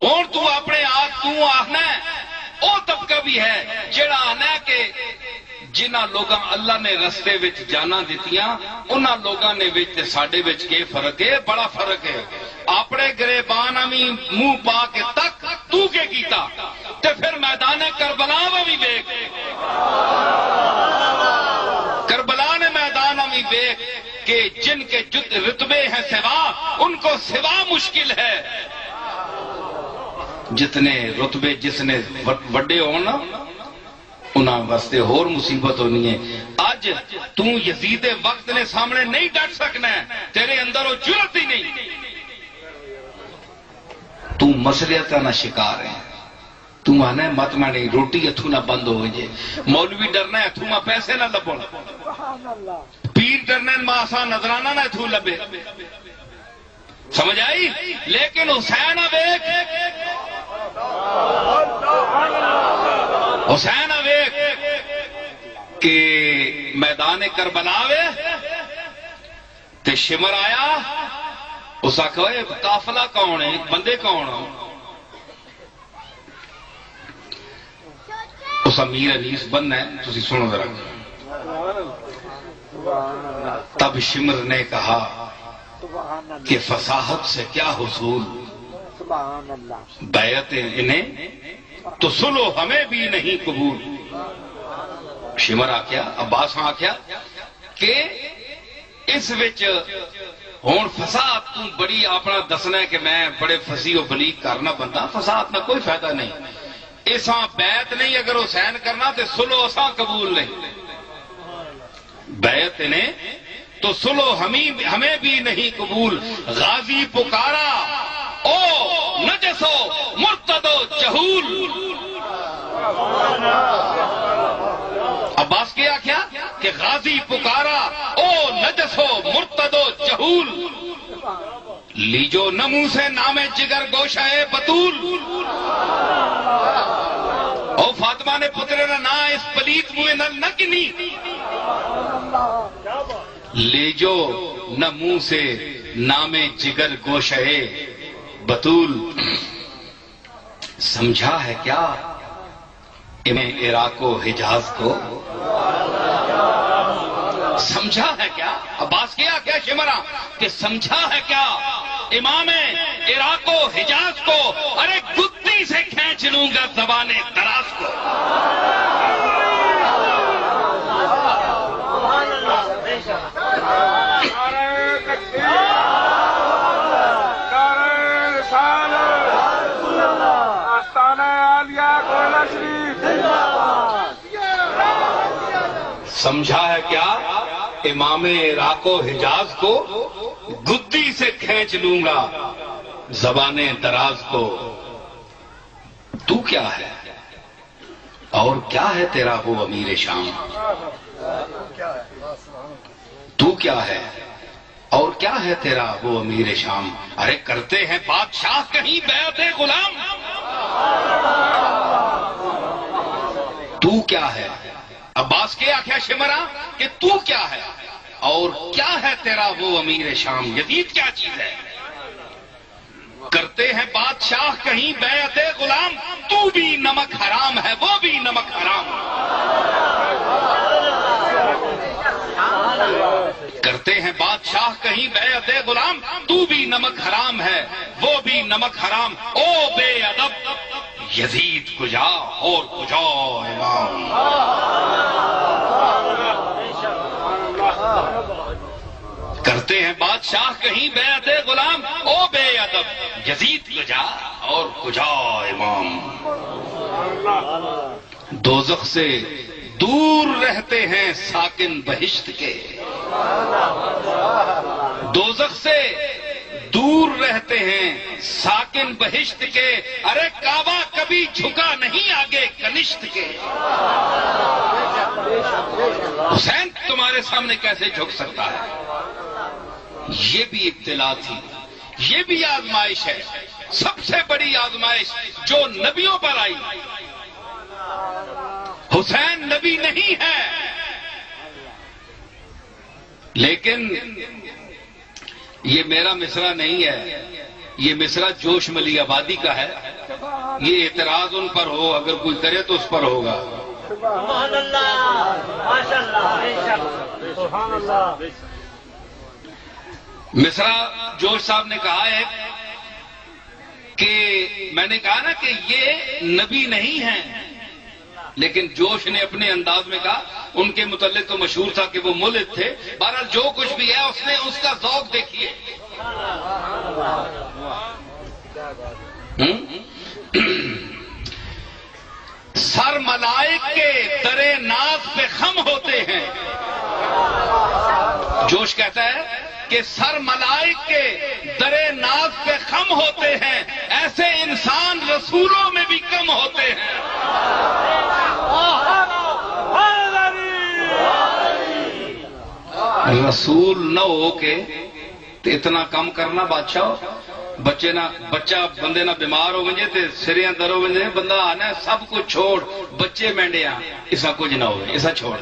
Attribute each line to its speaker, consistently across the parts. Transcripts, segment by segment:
Speaker 1: اور تو اپنے آپ تو آخنا ہے او طبقہ بھی ہے جڑا آنا ہے کہ جنہاں لوگاں اللہ نے رستے وچ جانا دیتیاں انہاں لوگاں نے وچ تے ساڈے وچ کے فرق ہے؟ بڑا فرق ہے۔ اپنے گریبان امی منہ پا کے تک تو کے کیتا تے پھر میدان کربلا میں بھی دیکھ، کربلا نے میدان میں دیکھ کہ جن کے رتبے ہیں سوا ان کو سوا مشکل ہے۔ جتنے رتبے جس نے وڈے ہونا انہاں واسطے اور مصیبت ہونی ہے۔ اج تو یزید وقت نے سامنے نہیں ڈٹ سکنا ہے، تیرے اندر وہ جرت ہی نہیں۔ تو مسئلیت نہ شکار ہے، تو آنا ہے مت میں نہیں روٹی اتھو نہ بند ہو جائے، مولوی ڈرنا ہے اتھو میں پیسے نہ لبن، پیر ڈرنا ہے ماسا نظرانہ نہ اتھو لبے، سمجھ آئی؟ لیکن حسین اویک، حسین اویک کہ میدان کربلا وے تے شمر آیا، اس آکھو اے قافلہ کون ہے، بندے کون ہو؟ اس امیر انیس بننا ہے، تسی سنو ذرا۔ تب شمر نے کہا کہ فصاحت سے کیا حصول، بیعت انہیں تو سلو ہمیں بھی نہیں قبول۔ شمر آکھیا، عباس آکھیا کہ اس وچ ہون فساد تو بڑی اپنا دسنا ہے کہ میں بڑے فصیح و بلیغ کرنا بندہ، فساد میں کوئی فائدہ نہیں، اساں بیعت نہیں اگر حسین کرنا تے سلو اساں قبول نہیں، بیعت انہیں تو سلو ہمیں بھی نہیں قبول۔ غازی پکارا او نجسو مرتدو جہول، عباس کیا کیا کہ غازی پکارا او نجسو مرتدو جہول، لیجو نمو سے نام جگر گوشہ بطول، او فاطمہ نے پترے نہ اس پلیت منہ نہ کنی، لیجو نہ منہ سے نام جگر گوشہ بطول۔ سمجھا ہے کیا عراق و حجاز کو، سمجھا ہے کیا؟ عباس کیا کیا شمرا کہ سمجھا ہے کیا امام عراق و حجاز کو، ارے گدی سے کھینچ لوں گا زبان دراز کو۔ سمجھا ہے کیا امام عراق و حجاز کو، گدی سے کھینچ لوں گا زبان دراز کو۔ تو کیا ہے اور کیا ہے تیرا وہ امیر شام، تو کیا ہے اور کیا ہے تیرا وہ امیر شام، ارے کرتے ہیں بادشاہ کہیں بیعت غلام، تو کیا ہے؟ عباس کے آخیا شمرا کہ تو کیا ہے اور کیا ہے تیرا وہ امیر شام، یزید کیا چیز ہے؟ کرتے ہیں بادشاہ کہیں بیعت غلام، تو بھی نمک حرام ہے وہ بھی نمک حرام، کرتے ہیں بادشاہ کہیں بیعت غلام، تو بھی نمک حرام ہے وہ بھی نمک حرام۔ او بے ادب یزید کجا اور کجا امام، کرتے ہیں بادشاہ کہیں بیعت غلام، او بے ادب یزید کجا اور کجا امام۔ دوزخ سے دور رہتے ہیں ساکن بہشت کے، دوزخ سے دور رہتے ہیں ساکن بہشت کے، ارے کعبہ کبھی جھکا نہیں آگے کنشت کے۔ حسین تمہارے سامنے کیسے جھک سکتا ہے؟ یہ بھی ابتلا تھی، یہ بھی آزمائش ہے، سب سے بڑی آزمائش جو نبیوں پر آئی۔ حسین نبی نہیں ہے لیکن یہ میرا مصرع نہیں ہے، یہ مصرع جوش ملی آبادی کا ہے، یہ اعتراض ان پر ہو اگر کوئی کرے تو اس پر ہوگا۔
Speaker 2: سبحان اللہ، ماشاء اللہ، سبحان اللہ۔
Speaker 1: مصرع جوش صاحب نے کہا ہے کہ میں نے کہا نا کہ یہ نبی نہیں ہیں، لیکن جوش نے اپنے انداز میں کہا، ان کے متعلق تو مشہور تھا کہ وہ ملحد تھے۔ بہرحال جو کچھ بھی ہے اس نے اس کا ذوق دیکھیے۔ سر ملائک کے در ناز پہ خم ہوتے ہیں، جوش کہتا ہے کہ سر ملائک کے در ناز پہ خم ہوتے ہیں، ایسے انسان رسولوں میں بھی کم ہوتے ہیں۔ رسول نہ ہو کے تو اتنا کم کرنا بادشاہ، بچہ بندے نہ بیمار ہو گئے تے سریاں در ہو گئے، بندہ آنا ہے سب کچھ چھوڑ، بچے مینڈیا ایسا کچھ نہ ہوئے، ایسا چھوڑ۔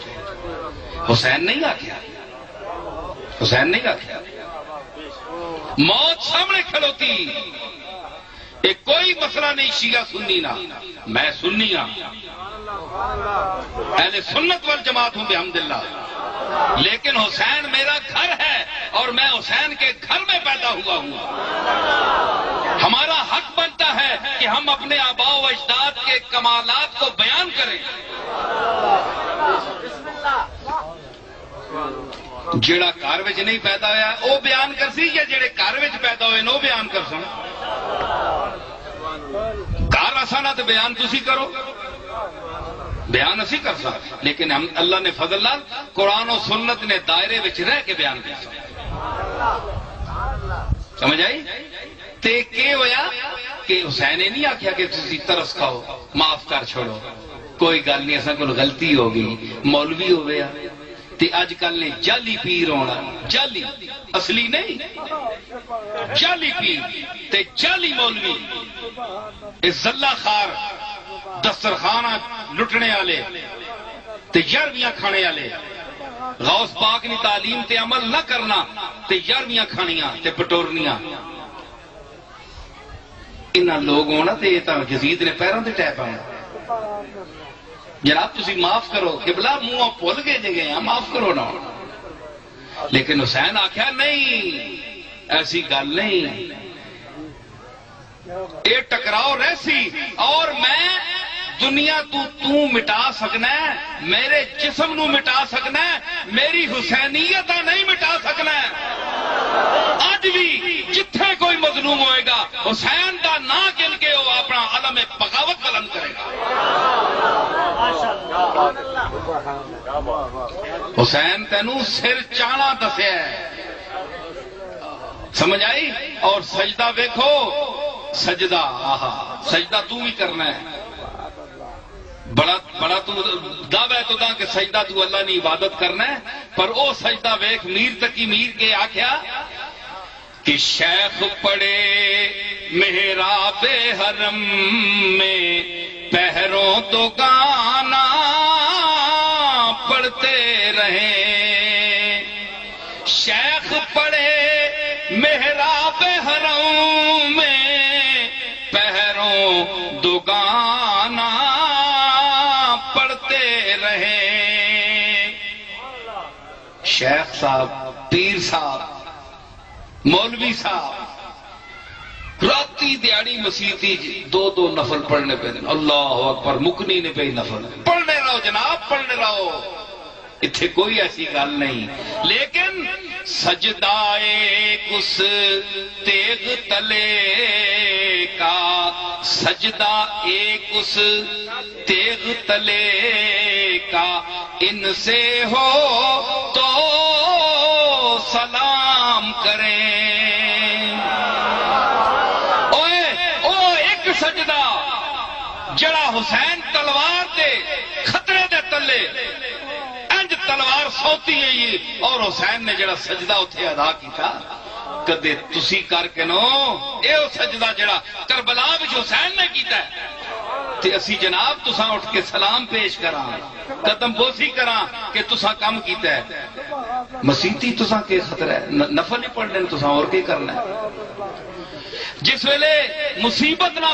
Speaker 1: حسین نہیں آکھیا، حسین نہیں آکھیا، موت سامنے کھڑوتی، ایک کوئی مسئلہ نہیں شیعہ سنی نہ، میں سنی ہوں، اہل سنت والجماعت ہوں بحمداللہ، لیکن حسین میرا گھر ہے اور میں حسین کے گھر میں پیدا ہوا ہوں۔ ہمارا حق بنتا ہے کہ ہم اپنے آباء و اجداد کے کمالات کو بیان کریں۔ جیڑا گھر وچ نہیں پیدا ہوا وہ بیان کر سی، یا جڑے گھر وچ پیدا ہوئے وہ بیان کر سن؟ گھر آسانا تو بیان تسی کرو، بیان اسی کر سکتے، لیکن ہم اللہ نے فضل نال قرآن و سنت نے دائرے وچ رہ کے بیان کر سکتے۔ سمجھ آئی؟ تے کہ ہویا کہ حسین نے نہیں آکھیا کہ تسی ترس کھاؤ، معاف کر چھوڑو، کوئی گل نہیں، اساں کول غلطی ہو گئی، مولوی ہو گیا تے اج کل نے جعلی پیر ہونا، جعلی اصلی نہیں، جعلی پیر تے جعلی مولوی، اے زلہ خار دسترخانہ لٹنے والے تے یارویاں کھانے والے، غوث پاک نے تعلیم تے عمل نہ کرنا تے یارویاں کھانیاں تے پٹورنیاں، انہاں لوگ ہونا تے یہ تاں یزید نے پیروں تے ٹیپ آنا۔ جناب تسی معاف کرو کہ بلا منہ بھول گئے جگہ ہیں، معاف کرو نا، لیکن حسین آکھیا نہیں، ایسی گل نہیں، یہ ٹکراؤ رہسی، اور میں دنیا تو مٹا سکنا ہے، میرے جسم نو مٹا سکنا ہے، میری حسینیت نہیں مٹا سکنا ہے۔ اج بھی جتھے کوئی مظلوم ہوئے گا حسین دا نا گل کے وہ اپنا علم بغاوت بلند کرے گا۔ حسین تینوں سر چانا دسیا ہے، سمجھ آئی؟ اور سجدہ ویکھو، سجدہ آہا سجدہ تو ہی کرنا ہے، بڑا تو دعویٰ ہے تو دا کہ سجدہ تو اللہ نے عبادت کرنا ہے، پر او سجدہ ویکھ میر تکی میر کے آکھیا کہ شیخ پڑے محراب حرم میں پہروں تو گانا پڑھتے رہے، شیخ پڑے محراب حرم میں پہروں دو گانا پڑھتے رہے۔ شیخ صاحب، پیر صاحب، مولوی صاحب راتی دیاڑی مسیتی دو نفل پڑھنے پہ، اللہ اکبر، مکنی نے پہ نفل پڑھنے رہو جناب، پڑھنے رہو، اتھے کوئی ایسی گل نہیں، لیکن سجدہ ایک اس تیغ تلے کا، سجدہ ایک اس تیغ تلے کا، ان سے ہو تو سلام کریں۔ ایک سجدہ جڑا حسین تلوار دے خطرے دے تلے انج تلوار سوتی ہے، اور حسین نے جڑا سجدہ اتھے ادا کیتا، کدے تسی کر کے نو اے سجدہ جڑا کربلا وچ حسین نے کیتا ہے تے اسی جناب تساں اٹھ کے سلام پیش کراں، قدم بوسی کراں کہ تساں کم کیتا ہے۔ مسیتی تساں کے خطرہ ہے، نفل ہی پڑھ لیں تساں اور کی کرنا ہے۔ جس ویلے مصیبت نہ